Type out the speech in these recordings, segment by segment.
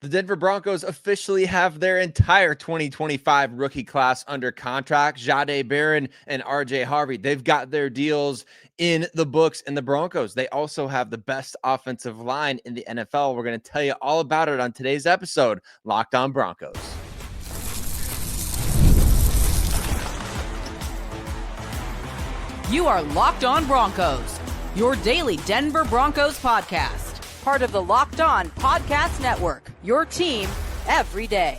The Denver Broncos officially have their entire 2025 rookie class under contract. Jahdae Barron and Harvey, they've got their deals in the books in the Broncos. They also have the best offensive line in the NFL. We're going to tell you all about it on today's episode, Locked On Broncos. You are Locked On Broncos, your daily Denver Broncos podcast. Part of the Locked On Podcast Network, your team every day.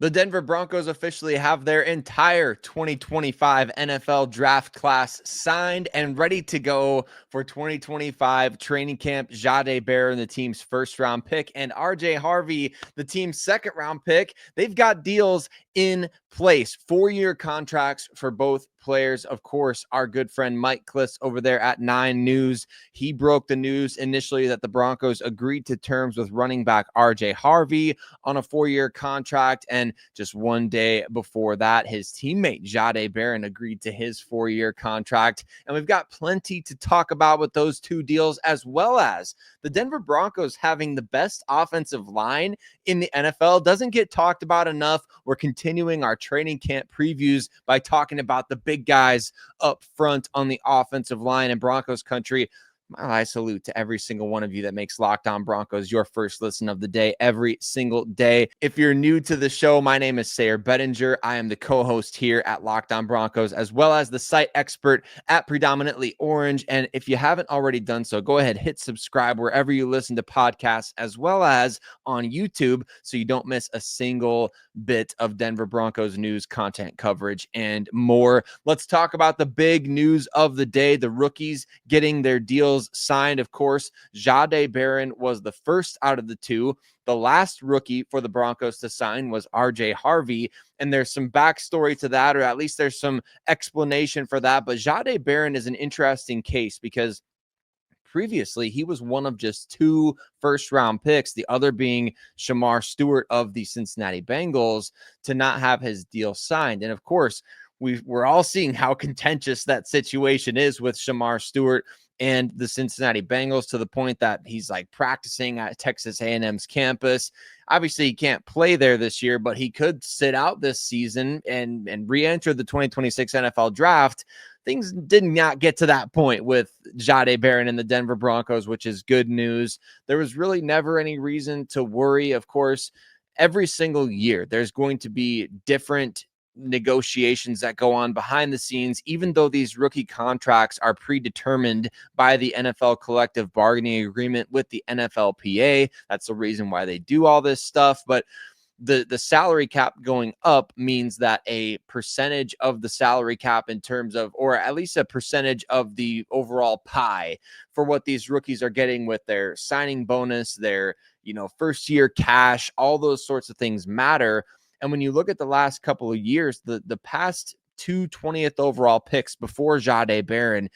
The Denver Broncos officially have their entire 2025 NFL draft class signed and ready to go for 2025 training camp. Jahdae Barron, the team's first-round pick, and Harvey, the team's second-round pick. They've got deals in place. 4-year contracts for both players. Of course, our good friend Mike Kliss over there at 9 News, he broke the news initially that the Broncos agreed to terms with running back Harvey on a 4-year contract. And just one day before that, his teammate Jahdae Barron agreed to his 4-year contract. And we've got plenty to talk about with those two deals, as well as the Denver Broncos having the best offensive line in the NFL. Doesn't get talked about enough. We're continuing our training camp previews by talking about the big guys up front on the offensive line in Broncos Country. I salute to every single one of you that makes Locked On Broncos your first listen of the day every single day. If you're new to the show, my name is Sayre Bedinger. I am the co-host here at Locked On Broncos, as well as the site expert at Predominantly Orange. And if you haven't already done so, go ahead, hit subscribe wherever you listen to podcasts, as well as on YouTube, so you don't miss a single bit of Denver Broncos news, content coverage, and more. Let's talk about the big news of the day. The rookies getting their deals signed. Of course, Jahdae Barron was the first out of the two. The last rookie for the Broncos to sign was Harvey, and there's some backstory to that, or at least there's some explanation for that. But Jahdae Barron is an interesting case because previously, he was one of just 2 first-round picks, the other being Shemar Stewart of the Cincinnati Bengals, to not have his deal signed. And of course, we're all seeing how contentious that situation is with Shemar Stewart and the Cincinnati Bengals, to the point that he's like practicing at Texas A&M's campus. Obviously, he can't play there this year, but he could sit out this season and re-enter the 2026 NFL draft. Things did not get to that point with Jahdae Barron and the Denver Broncos, which is good news. There was really never any reason to worry. Of course, every single year, there's going to be different negotiations that go on behind the scenes, even though these rookie contracts are predetermined by the NFL collective bargaining agreement with the NFLPA. That's the reason why they do all this stuff. But the salary cap going up means that a percentage of the salary cap, in terms of, or at least a percentage of the overall pie for what these rookies are getting with their signing bonus, their, first year cash, all those sorts of things matter. And when you look at the last couple of years, the past 2 20th overall picks before Jahdae Barron,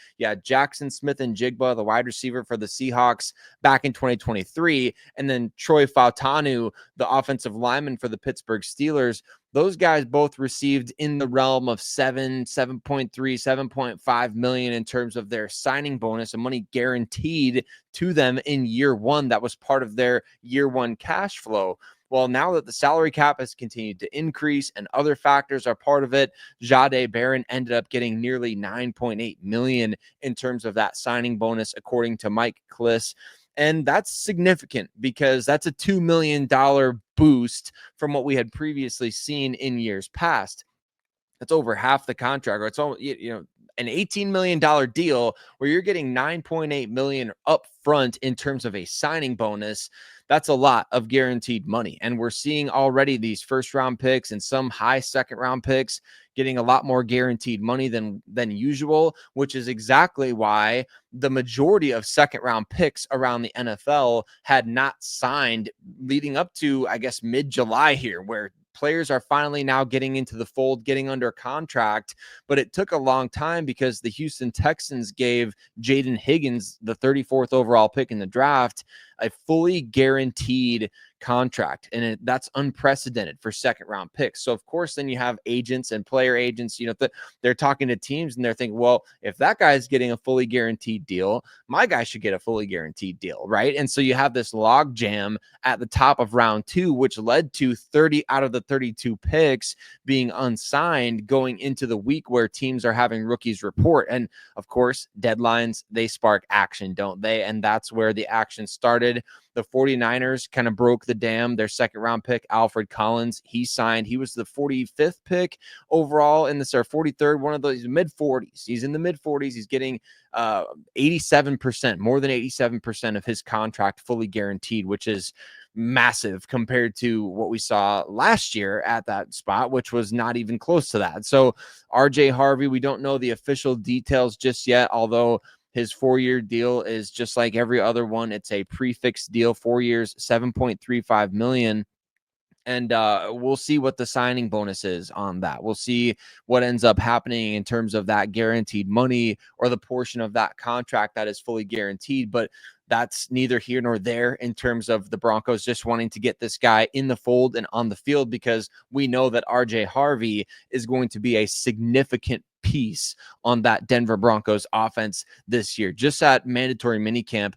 Jackson Smith-Njigba, the wide receiver for the Seahawks back in 2023, and then Troy Fautanu, the offensive lineman for the Pittsburgh Steelers. Those guys both received in the realm of 7.3, 7.5 million in terms of their signing bonus and money guaranteed to them in year one. That was part of their year one cash flow. Well, now that the salary cap has continued to increase and other factors are part of it, Jahdae Barron ended up getting nearly 9.8 million in terms of that signing bonus, according to Mike Kliss. And that's significant because that's a $2 million boost from what we had previously seen in years past. That's over half the contract, or it's all, an $18 million deal where you're getting 9.8 million up front in terms of a signing bonus. That's a lot of guaranteed money. And we're seeing already these first round picks and some high second round picks getting a lot more guaranteed money than usual, which is exactly why the majority of second round picks around the NFL had not signed leading up to, I guess, mid-July here, where players are finally now getting into the fold, getting under contract. But it took a long time because the Houston Texans gave Jaden Higgins, the 34th overall pick in the draft, a fully guaranteed contract. And that's unprecedented for second round picks. So of course, then you have agents and player agents, they're talking to teams and they're thinking, well, if that guy's getting a fully guaranteed deal, my guy should get a fully guaranteed deal, right? And so you have this log jam at the top of round 2, which led to 30 out of the 32 picks being unsigned going into the week where teams are having rookies report. And of course, deadlines, they spark action, don't they? And that's where the action started. The 49ers kind of broke the dam. Their second round pick, Alfred Collins, he signed. He was the 45th pick overall in this, or 43rd, one of those mid 40s. He's in the mid 40s. He's getting 87%, more than 87% of his contract fully guaranteed, which is massive compared to what we saw last year at that spot, which was not even close to that. So RJ Harvey, we don't know the official details just yet, although his 4-year deal is just like every other one. It's a prefix deal, 4 years, $7.35 million. And we'll see what the signing bonus is on that. We'll see what ends up happening in terms of that guaranteed money or the portion of that contract that is fully guaranteed. But that's neither here nor there in terms of the Broncos just wanting to get this guy in the fold and on the field, because we know that RJ Harvey is going to be a significant piece on that Denver Broncos offense this year. Just at mandatory minicamp,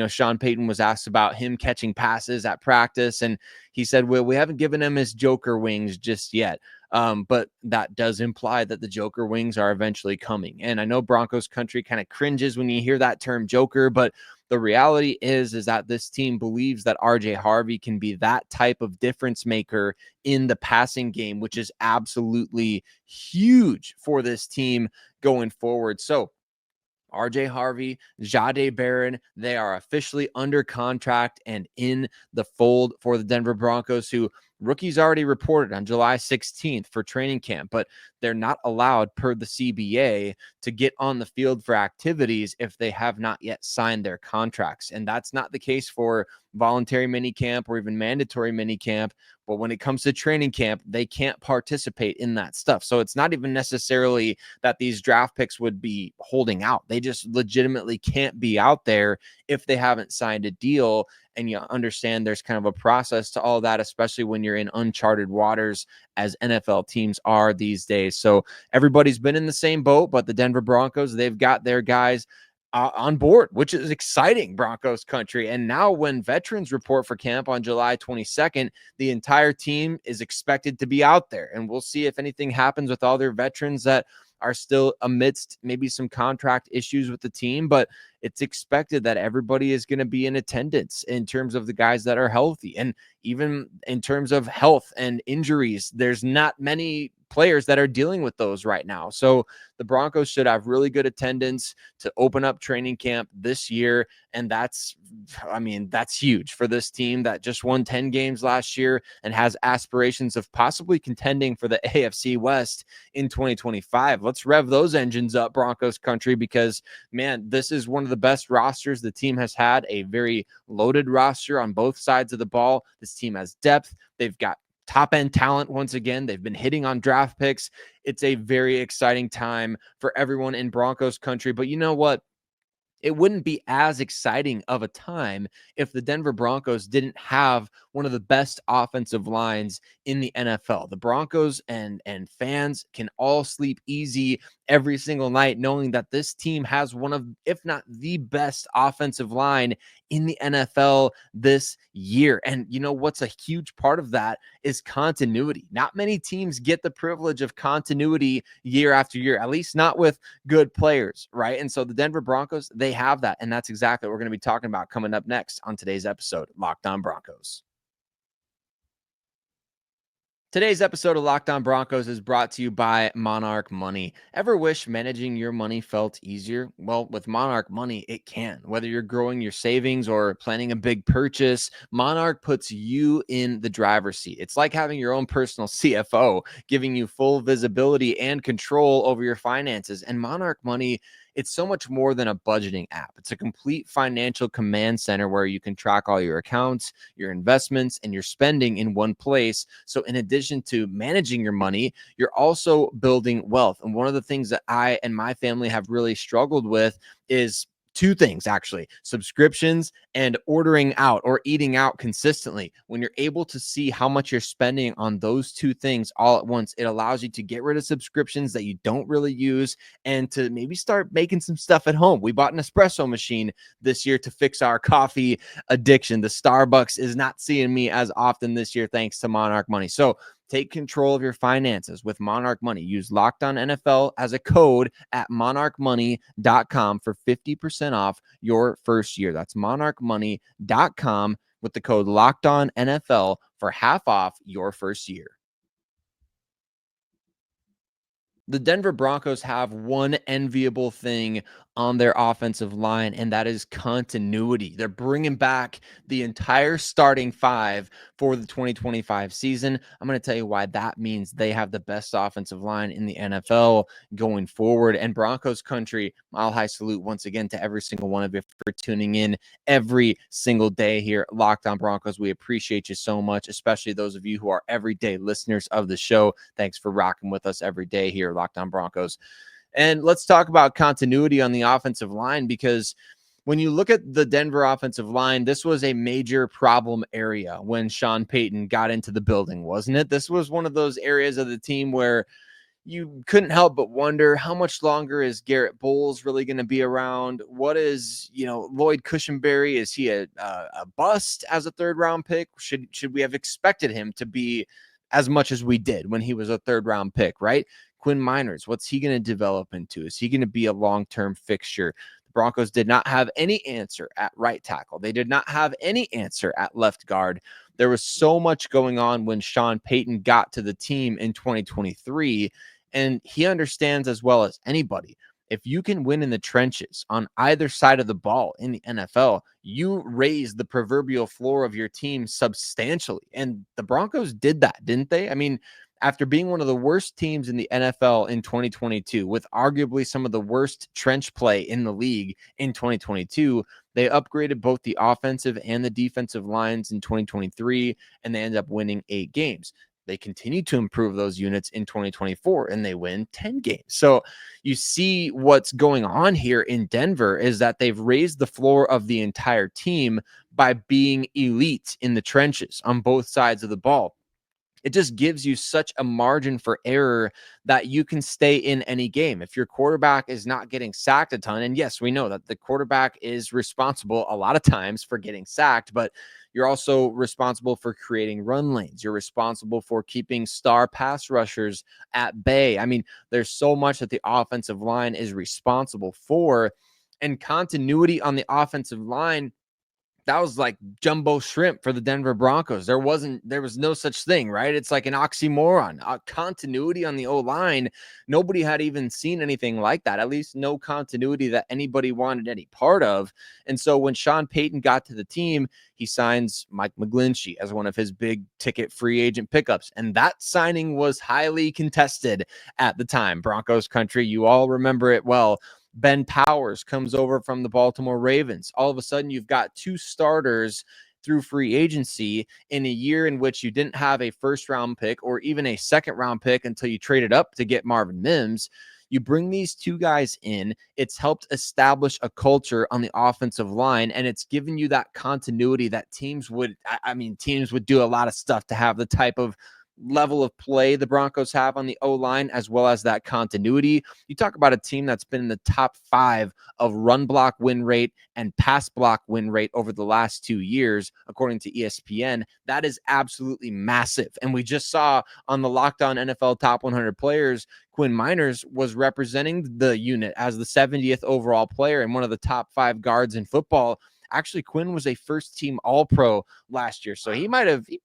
Sean Payton was asked about him catching passes at practice, and he said, well, we haven't given him his Joker wings just yet. But that does imply that the Joker wings are eventually coming. And I know Broncos country kind of cringes when you hear that term Joker, but the reality is that this team believes that RJ Harvey can be that type of difference maker in the passing game, which is absolutely huge for this team going forward. So RJ Harvey, Jahdae Barron, they are officially under contract and in the fold for the Denver Broncos, who rookies already reported on July 16th for training camp, but they're not allowed per the CBA to get on the field for activities if they have not yet signed their contracts. And that's not the case for voluntary minicamp or even mandatory minicamp. But when it comes to training camp, they can't participate in that stuff. So it's not even necessarily that these draft picks would be holding out. They just legitimately can't be out there if they haven't signed a deal. And you understand there's kind of a process to all that, especially when you're in uncharted waters as NFL teams are these days. So everybody's been in the same boat, but the Denver Broncos, they've got their guys on board, which is exciting, Broncos country. And now when veterans report for camp on July 22nd, the entire team is expected to be out there. And we'll see if anything happens with all their veterans that are still amidst maybe some contract issues with the team, but it's expected that everybody is going to be in attendance in terms of the guys that are healthy. And even in terms of health and injuries, there's not many players that are dealing with those right now. So the Broncos should have really good attendance to open up training camp this year. And that's huge for this team that just won 10 games last year and has aspirations of possibly contending for the AFC West in 2025. Let's rev those engines up, Broncos country, because man, this is one of the best rosters the team has had, a very loaded roster on both sides of the ball. This team has depth. They've got top end talent. Once again, they've been hitting on draft picks. It's a very exciting time for everyone in Broncos country. But you know what? It wouldn't be as exciting of a time if the Denver Broncos didn't have one of the best offensive lines in the NFL. The Broncos and fans can all sleep easy every single night knowing that this team has one of, if not the best offensive line in the NFL this year. And you know what's a huge part of that is continuity. Not many teams get the privilege of continuity year after year, at least not with good players, right? And so the Denver Broncos, they have that, and that's exactly what we're going to be talking about coming up next on today's episode, Locked On Broncos. Today's episode of Locked On Broncos is brought to you by Monarch Money. Ever wish managing your money felt easier? Well, with Monarch Money, it can. Whether you're growing your savings or planning a big purchase, Monarch puts you in the driver's seat. It's like having your own personal CFO, giving you full visibility and control over your finances. And Monarch Money, it's so much more than a budgeting app. It's a complete financial command center where you can track all your accounts, your investments, and your spending in one place. So in addition to managing your money, you're also building wealth. And one of the things that I and my family have really struggled with is two things, actually: subscriptions and ordering out or eating out consistently. When you're able to see how much you're spending on those two things all at once, it allows you to get rid of subscriptions that you don't really use and to maybe start making some stuff at home. We bought an espresso machine this year to fix our coffee addiction. The Starbucks is not seeing me as often this year thanks to Monarch Money. So take control of your finances with Monarch Money. Use Locked On NFL as a code at monarchmoney.com for 50% off your first year. That's monarchmoney.com with the code Locked On NFL for half off your first year. The Denver Broncos have one enviable thing on their offensive line, and that is continuity. They're bringing back the entire starting five for the 2025 season. I'm going to tell you why that means they have the best offensive line in the NFL going forward. And Broncos Country, mile high salute once again to every single one of you for tuning in every single day here at Locked On Broncos. We appreciate you so much, especially those of you who are everyday listeners of the show. Thanks for rocking with us every day here, Locked On Broncos. And let's talk about continuity on the offensive line, because when you look at the Denver offensive line, this was a major problem area when Sean Payton got into the building, wasn't it? This was one of those areas of the team where you couldn't help but wonder, how much longer is Garrett Bowles really going to be around? What is, Lloyd Cushenberry? Is he a bust as a third round pick? Should we have expected him to be as much as we did when he was a third round pick, right? Quinn Miners, what's he going to develop into? Is he going to be a long-term fixture? The Broncos did not have any answer at right tackle. They did not have any answer at left guard. There was so much going on when Sean Payton got to the team in 2023, and he understands as well as anybody, if you can win in the trenches on either side of the ball in the NFL, you raise the proverbial floor of your team substantially. And the Broncos did that, didn't they? I mean, after being one of the worst teams in the NFL in 2022, with arguably some of the worst trench play in the league in 2022, they upgraded both the offensive and the defensive lines in 2023, and they ended up winning 8 games. They continue to improve those units in 2024, and they win 10 games. So you see what's going on here in Denver is that they've raised the floor of the entire team by being elite in the trenches on both sides of the ball. It just gives you such a margin for error that you can stay in any game. If your quarterback is not getting sacked a ton, and yes, we know that the quarterback is responsible a lot of times for getting sacked, but you're also responsible for creating run lanes. You're responsible for keeping star pass rushers at bay. I mean, there's so much that the offensive line is responsible for, and continuity on the offensive line, that was like jumbo shrimp for the Denver Broncos. There was no such thing, right? It's like an oxymoron. Continuity on the O-line, nobody had even seen anything like that, at least no continuity that anybody wanted any part of. And so when Sean Payton got to the team, he signs Mike McGlinchey as one of his big ticket free agent pickups. And that signing was highly contested at the time. Broncos Country, you all remember it well. Ben Powers comes over from the Baltimore Ravens. All of a sudden, you've got 2 starters through free agency in a year in which you didn't have a first-round pick or even a second-round pick until you traded up to get Marvin Mims. You bring these 2 guys in. It's helped establish a culture on the offensive line, and it's given you that continuity that teams would do a lot of stuff to have the type of level of play the Broncos have on the O-line, as well as that continuity. You talk about a team that's been in the top 5 of run block win rate and pass block win rate over the last 2 years, according to ESPN. That is absolutely massive. And we just saw on the Locked On NFL Top 100 Players, Quinn Miners was representing the unit as the 70th overall player and one of the top 5 guards in football. Actually, Quinn was a first-team All-Pro last year, so he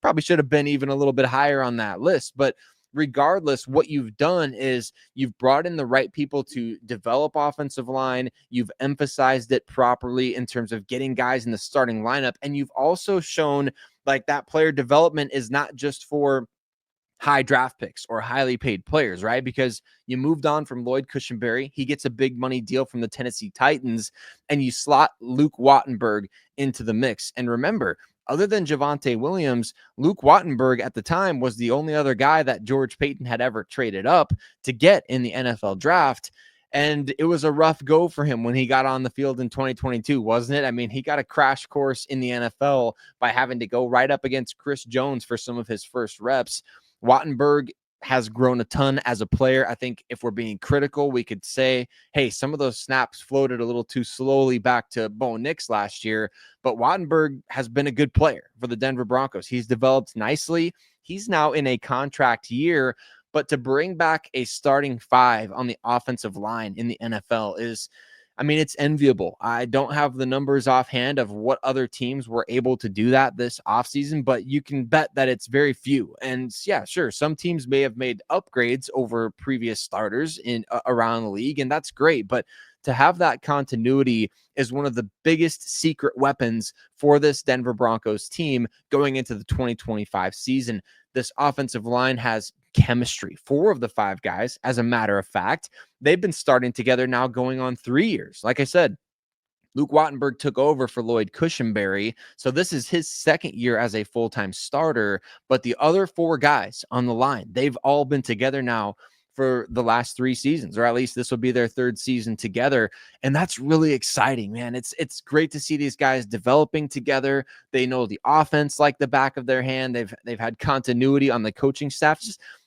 probably should have been even a little bit higher on that list. But regardless, what you've done is you've brought in the right people to develop offensive line. You've emphasized it properly in terms of getting guys in the starting lineup, and you've also shown like that player development is not just for high draft picks or highly paid players, right? Because you moved on from Lloyd Cushenberry. He gets a big money deal from the Tennessee Titans, and you slot Luke Wattenberg into the mix. And remember, other than Javonte Williams, Luke Wattenberg at the time was the only other guy that George Payton had ever traded up to get in the NFL draft. And it was a rough go for him when he got on the field in 2022, wasn't it? I mean, he got a crash course in the NFL by having to go right up against Chris Jones for some of his first reps. Wattenberg has grown a ton as a player. I think if we're being critical, we could say, hey, some of those snaps floated a little too slowly back to Bo Nix last year, but Wattenberg has been a good player for the Denver Broncos. He's developed nicely. He's now in a contract year, but to bring back a starting five on the offensive line in the NFL is, I mean, it's enviable. I don't have the numbers offhand of what other teams were able to do that this offseason, but you can bet that it's very few. And yeah, sure, some teams may have made upgrades over previous starters in around the league, and that's great. But to have that continuity is one of the biggest secret weapons for this Denver Broncos team going into the 2025 season. This offensive line has chemistry. 4 of the 5 guys, as a matter of fact, they've been starting together now going on 3 years. Like I said, Luke Wattenberg took over for Lloyd Cushenberry. So this is his second year as a full-time starter. But the other 4 guys on the line, they've all been together now for the last 3 seasons, or at least this will be their 3rd season together. And that's really exciting, man. It's great to see these guys developing together. They know the offense like the back of their hand. They've had continuity on the coaching staff.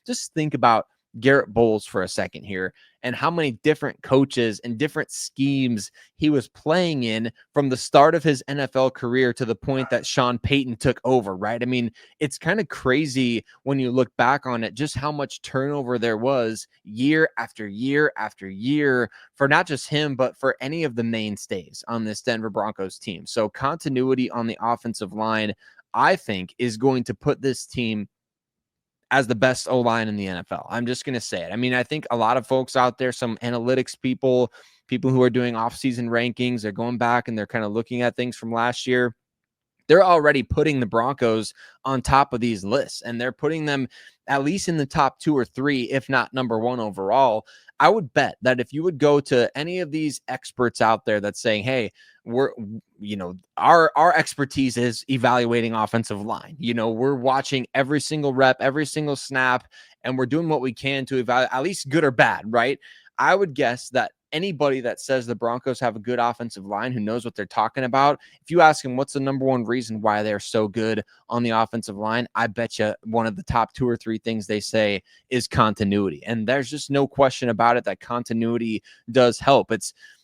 Just think about Garrett Bowles for a second here and how many different coaches and different schemes he was playing in from the start of his NFL career to the point that Sean Payton took over, right? I mean, it's kind of crazy when you look back on it, just how much turnover there was year after year after year for not just him, but for any of the mainstays on this Denver Broncos team. So continuity on the offensive line, I think, is going to put this team as the best O-line in the NFL. I'm just going to say it. I mean, I think a lot of folks out there, some analytics people who are doing off-season rankings, they're going back and they're kind of looking at things from last year. They're already putting the Broncos on top of these lists, and they're putting them at least in the top 2 or 3, if not number 1 overall. I would bet that if you would go to any of these experts out there that's saying, hey, our expertise is evaluating offensive line. We're watching every single rep, every single snap, and we're doing what we can to evaluate, at least good or bad, right? I would guess that anybody that says the Broncos have a good offensive line, who knows what they're talking about, if you ask them what's the number 1 reason why they're so good on the offensive line, I bet you one of the top 2 or 3 things they say is continuity. And there's just no question about it that continuity does help.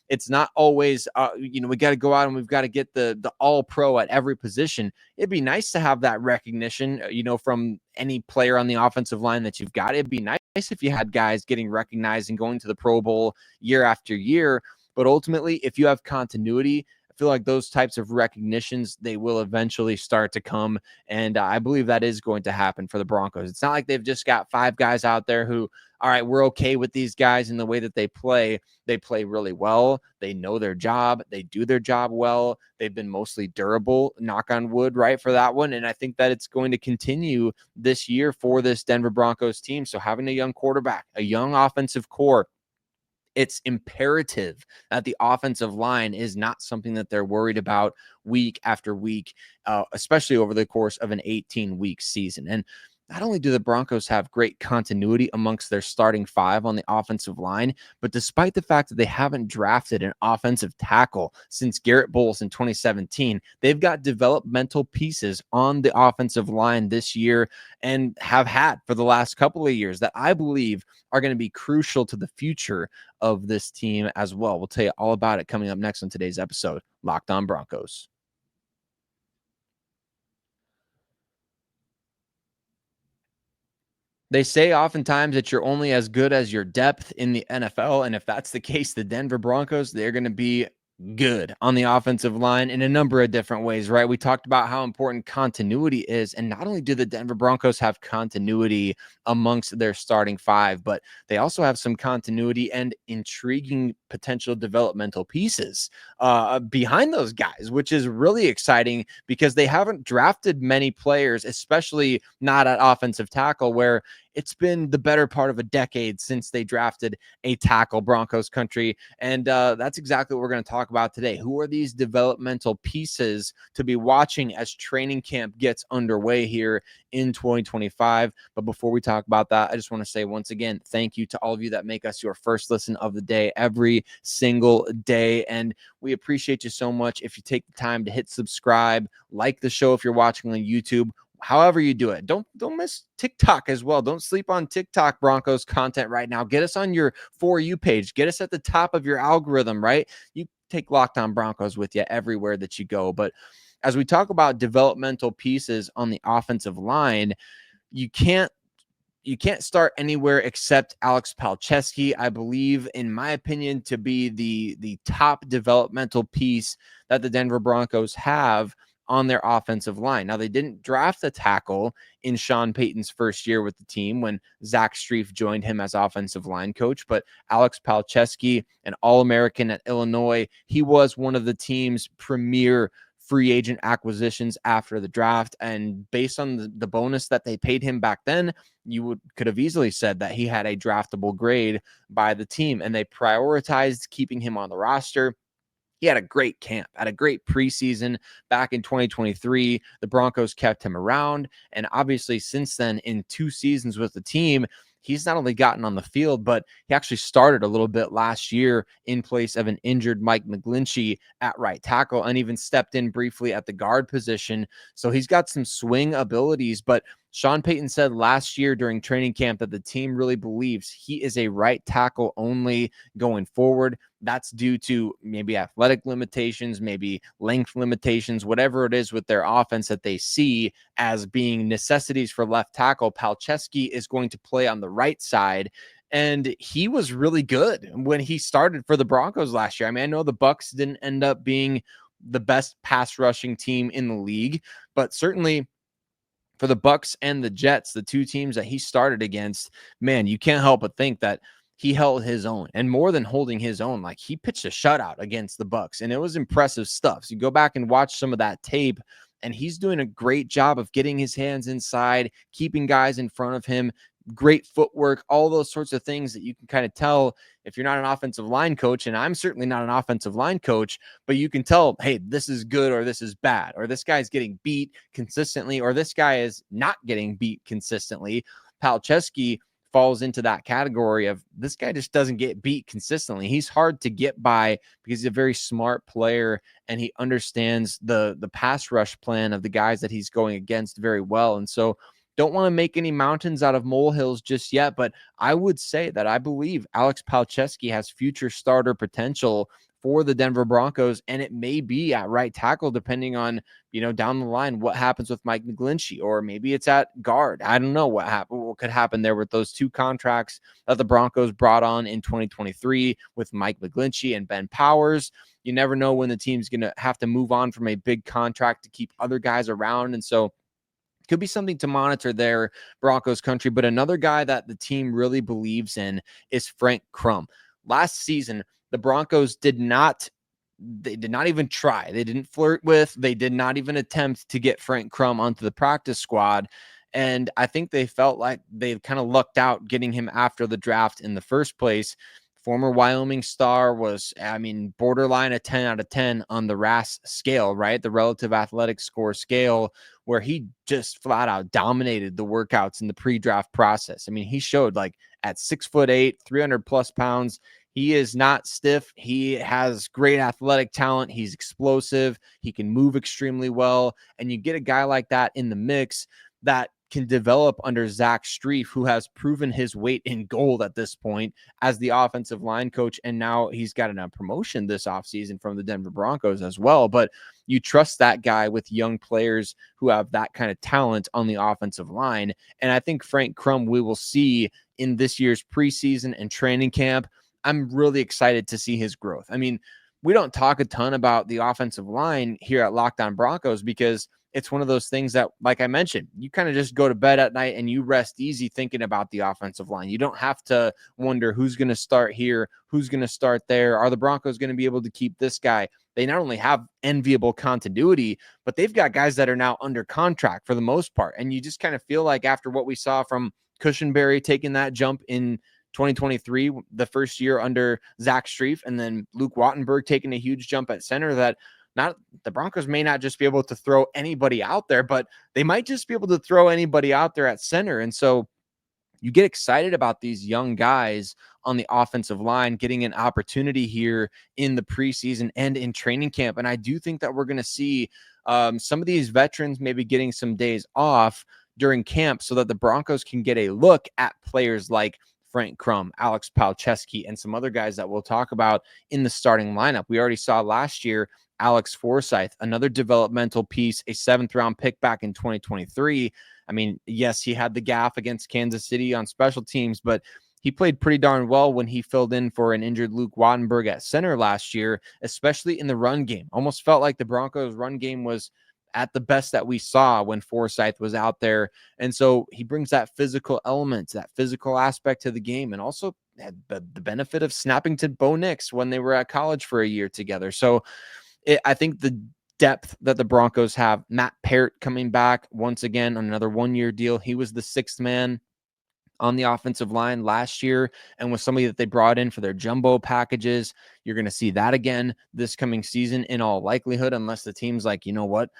It's not always, we got to go out and we've got to get the all pro at every position. It'd be nice to have that recognition, from any player on the offensive line that you've got. It'd be nice if you had guys getting recognized and going to the Pro Bowl year after year. But ultimately, if you have continuity, I feel like those types of recognitions, they will eventually start to come. And I believe that is going to happen for the Broncos. It's not like they've just got 5 guys out there who, all right, we're okay with these guys in the way that they play. They play really well. They know their job. They do their job well. They've been mostly durable, knock on wood, right, for that one. And I think that it's going to continue this year for this Denver Broncos team. So having a young quarterback, a young offensive core, it's imperative that the offensive line is not something that they're worried about week after week, especially over the course of an 18-week season. And not only do the Broncos have great continuity amongst their starting 5 on the offensive line, but despite the fact that they haven't drafted an offensive tackle since Garrett Bowles in 2017, they've got developmental pieces on the offensive line this year and have had for the last couple of years that I believe are going to be crucial to the future of this team as well. We'll tell you all about it coming up next on today's episode, Locked On Broncos. They say oftentimes that you're only as good as your depth in the NFL. And if that's the case, the Denver Broncos, they're going to be good on the offensive line in a number of different ways, right? We talked about how important continuity is. And not only do the Denver Broncos have continuity amongst their starting 5, but they also have some continuity and intriguing potential developmental pieces behind those guys, which is really exciting because they haven't drafted many players, especially not at offensive tackle, where it's been the better part of a decade since they drafted a tackle, Broncos Country. And that's exactly what we're going to talk about today. Who are these developmental pieces to be watching as training camp gets underway here in 2025? But before we talk about that, I just want to say once again, thank you to all of you that make us your first listen of the day every single day. And we appreciate you so much if you take the time to hit subscribe, like the show if you're watching on YouTube, however you do it. Don't miss TikTok as well. Don't sleep on TikTok Broncos content right now. Get us on your For You page. Get us at the top of your algorithm, right? You take Locked On Broncos with you everywhere that you go. But as we talk about developmental pieces on the offensive line, you can't start anywhere except Alex Palczewski. I believe, in my opinion, to be the top developmental piece that the Denver Broncos have on their offensive line. Now, they didn't draft a tackle in Sean Payton's first year with the team when Zach Strief joined him as offensive line coach, but Alex Palczewski, an All-American at Illinois, he was one of the team's premier free agent acquisitions after the draft. And based on the bonus that they paid him back then, you could have easily said that he had a draftable grade by the team, and they prioritized keeping him on the roster. He had a great camp, had a great preseason back in 2023. The Broncos kept him around. And obviously, since then, in 2 seasons with the team, he's not only gotten on the field, but he actually started a little bit last year in place of an injured Mike McGlinchey at right tackle, and even stepped in briefly at the guard position. So he's got some swing abilities. But Sean Payton said last year during training camp that the team really believes he is a right tackle only going forward. That's due to maybe athletic limitations, maybe length limitations, whatever it is with their offense that they see as being necessities for left tackle. Palczewski is going to play on the right side. And he was really good when he started for the Broncos last year. I mean, I know the Bucs didn't end up being the best pass rushing team in the league, but certainly for the Bucs and the Jets, the 2 teams that he started against, man, you can't help but think that he held his own. And more than holding his own, like, he pitched a shutout against the Bucs, and it was impressive stuff. So you go back and watch some of that tape, and he's doing a great job of getting his hands inside, keeping guys in front of him, great footwork, all those sorts of things that you can kind of tell if you're not an offensive line coach. And I'm certainly not an offensive line coach, but you can tell, hey, this is good or this is bad, or this guy's getting beat consistently, or this guy is not getting beat consistently. Palczewski falls into that category of this guy just doesn't get beat consistently. He's hard to get by because he's a very smart player and he understands the pass rush plan of the guys that he's going against very well. And so don't want to make any mountains out of molehills just yet, but I would say that I believe Alex Palczewski has future starter potential for the Denver Broncos, and it may be at right tackle depending on, down the line what happens with Mike McGlinchey, or maybe it's at guard. I don't know what could happen there with those 2 contracts that the Broncos brought on in 2023 with Mike McGlinchey and Ben Powers. You never know when the team's going to have to move on from a big contract to keep other guys around, and so could be something to monitor there, Broncos Country. But another guy that the team really believes in is Frank Crum. Last season, the Broncos did not even try. They didn't flirt with, they did not even attempt to get Frank Crum onto the practice squad. And I think they felt like they kind of lucked out getting him after the draft in the first place. Former Wyoming star was, borderline a 10 out of 10 on the RAS scale, right? The relative athletic score scale, where he just flat out dominated the workouts in the pre-draft process. He showed, like, at 6'8", 300 plus pounds, he is not stiff. He has great athletic talent. He's explosive. He can move extremely well. And you get a guy like that in the mix that can develop under Zach Strief, who has proven his weight in gold at this point as the offensive line coach. And now he's gotten a promotion this offseason from the Denver Broncos as well. But you trust that guy with young players who have that kind of talent on the offensive line. And I think Frank Crum, we will see in this year's preseason and training camp. I'm really excited to see his growth. We don't talk a ton about the offensive line here at Locked On Broncos because it's one of those things that, like I mentioned, you kind of just go to bed at night and you rest easy thinking about the offensive line. You don't have to wonder who's going to start here, who's going to start there. Are the Broncos going to be able to keep this guy? They not only have enviable continuity, but they've got guys that are now under contract for the most part. And you just kind of feel like after what we saw from Cushenberry taking that jump in 2023, the first year under Zach Strief, and then Luke Wattenberg taking a huge jump at center, that not the Broncos may not just be able to throw anybody out there, but they might just be able to throw anybody out there at center. And so you get excited about these young guys on the offensive line getting an opportunity here in the preseason and in training camp. And I do think that we're going to see some of these veterans maybe getting some days off during camp so that the Broncos can get a look at players like Frank Crum, Alex Palczewski, and some other guys that we'll talk about in the starting lineup. We already saw last year Alex Forsyth, another developmental piece, a 7th-round pick back in 2023. I mean, yes, he had the gaffe against Kansas City on special teams, but he played pretty darn well when he filled in for an injured Luke Wattenberg at center last year, especially in the run game. Almost felt like the Broncos' run game was at the best that we saw when Forsyth was out there. And so he brings that physical element, that physical aspect to the game, and also had the benefit of snapping to Bo Nix when they were at college for a year together. So I think the depth that the Broncos have, Matt Peart coming back once again on another 1-year deal. He was the 6th man on the offensive line last year and was somebody that they brought in for their jumbo packages. You're going to see that again this coming season in all likelihood, unless the team's like, you know what,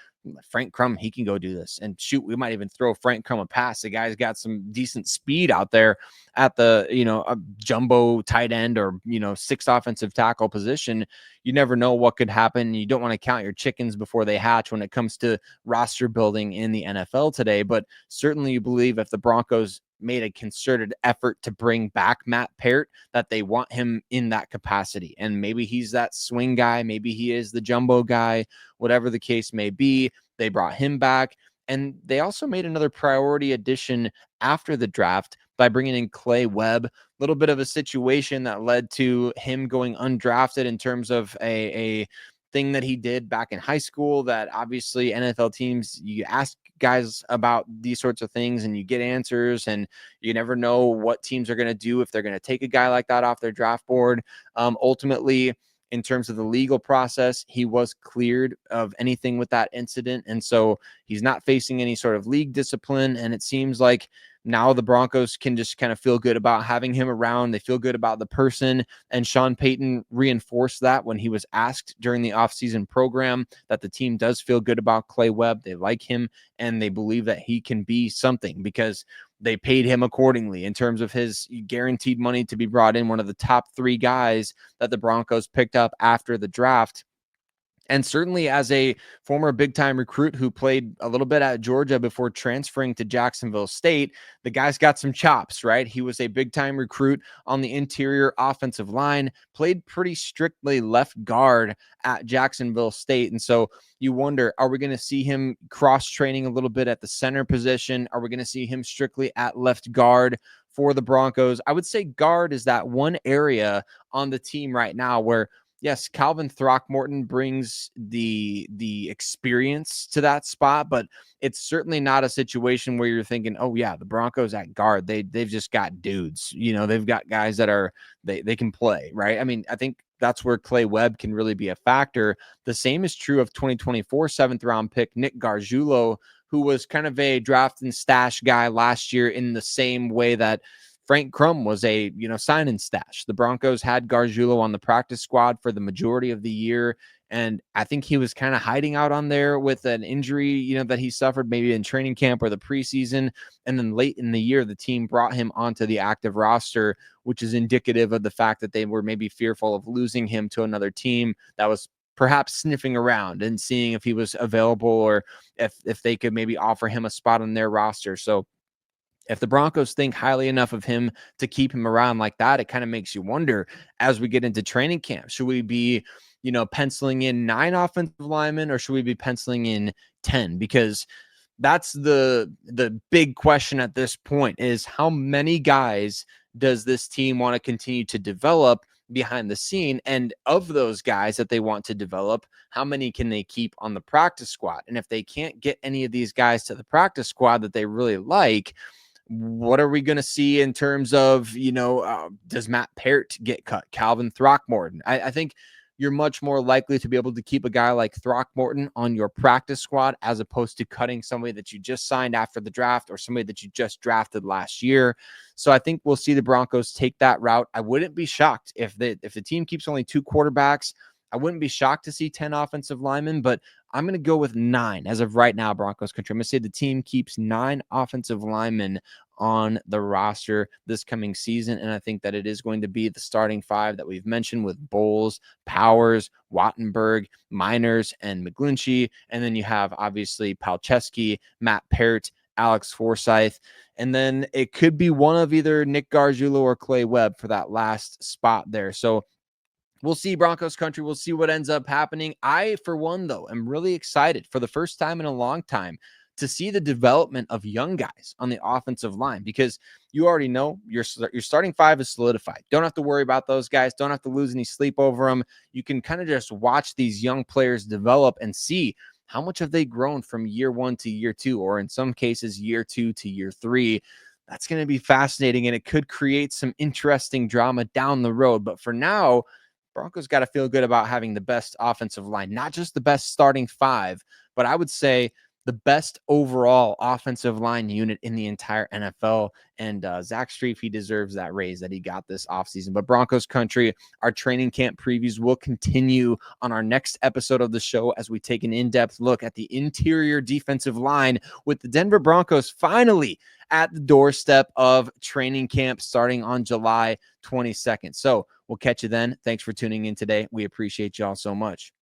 Frank Crum, he can go do this. And shoot, we might even throw Frank Crum a pass. The guy's got some decent speed out there at the, a jumbo tight end or, 6th offensive tackle position. You never know what could happen. You don't want to count your chickens before they hatch when it comes to roster building in the NFL today. But certainly you believe if the Broncos made a concerted effort to bring back Matt Peart, that they want him in that capacity. And maybe he's that swing guy. Maybe he is the jumbo guy, whatever the case may be. They brought him back. And they also made another priority addition after the draft by bringing in Clay Webb. A little bit of a situation that led to him going undrafted in terms of a thing that he did back in high school that obviously NFL teams, you ask guys about these sorts of things and you get answers, and you never know what teams are going to do if they're going to take a guy like that off their draft board. Ultimately, in terms of the legal process, he was cleared of anything with that incident. And so he's not facing any sort of league discipline. And it seems like now the Broncos can just kind of feel good about having him around. They feel good about the person. And Sean Payton reinforced that when he was asked during the offseason program that the team does feel good about Clay Webb. They like him and they believe that he can be something because they paid him accordingly in terms of his guaranteed money to be brought in, one of the top 3 guys that the Broncos picked up after the draft. And certainly as a former big-time recruit who played a little bit at Georgia before transferring to Jacksonville State, the guy's got some chops, right? He was a big-time recruit on the interior offensive line, played pretty strictly left guard at Jacksonville State. And so you wonder, are we going to see him cross-training a little bit at the center position? Are we going to see him strictly at left guard for the Broncos? I would say guard is that one area on the team right now where, yes, Calvin Throckmorton brings the experience to that spot, but it's certainly not a situation where you're thinking, oh yeah, the Broncos at guard, they've just got dudes, they've got guys that are, they can play, right? I mean, I think that's where Clay Webb can really be a factor. The same is true of 2024 7th-round pick Nick Gargiulo, who was kind of a draft and stash guy last year in the same way that Frank Crum was a, sign and stash. The Broncos had Gargiulo on the practice squad for the majority of the year. And I think he was kind of hiding out on there with an injury, that he suffered maybe in training camp or the preseason. And then late in the year, the team brought him onto the active roster, which is indicative of the fact that they were maybe fearful of losing him to another team that was perhaps sniffing around and seeing if he was available or if they could maybe offer him a spot on their roster. So if the Broncos think highly enough of him to keep him around like that, it kind of makes you wonder as we get into training camp, should we be, penciling in 9 offensive linemen or should we be penciling in 10? Because that's the big question at this point is how many guys does this team want to continue to develop behind the scene? And of those guys that they want to develop, how many can they keep on the practice squad? And if they can't get any of these guys to the practice squad that they really like, what are we going to see in terms of, does Matt Peart get cut? Calvin Throckmorton? I think you're much more likely to be able to keep a guy like Throckmorton on your practice squad as opposed to cutting somebody that you just signed after the draft or somebody that you just drafted last year. So I think we'll see the Broncos take that route. I wouldn't be shocked if the team keeps only 2 quarterbacks. I wouldn't be shocked to see 10 offensive linemen, but I'm going to go with 9 as of right now, Broncos Country. I'm going to say the team keeps 9 offensive linemen on the roster this coming season, and I think that it is going to be the starting 5 that we've mentioned with Bowles, Powers, Wattenberg, Miners, and McGlinchey, and then you have, obviously, Palczewski, Matt Peart, Alex Forsyth, and then it could be one of either Nick Gargiulo or Clay Webb for that last spot there. So we'll see, Broncos Country. We'll see what ends up happening. I, for one, though, am really excited for the first time in a long time to see the development of young guys on the offensive line, because you already know your starting 5 is solidified. Don't have to worry about those guys. Don't have to lose any sleep over them. You can kind of just watch these young players develop and see how much have they grown from year 1 to year 2, or in some cases, year 2 to year 3. That's going to be fascinating, and it could create some interesting drama down the road. But for now, Broncos got to feel good about having the best offensive line, not just the best starting 5, but I would say the best overall offensive line unit in the entire NFL. And Zach Strief, he deserves that raise that he got this offseason. But Broncos Country, our training camp previews will continue on our next episode of the show as we take an in-depth look at the interior defensive line with the Denver Broncos finally at the doorstep of training camp starting on July 22nd. So we'll catch you then. Thanks for tuning in today. We appreciate y'all so much.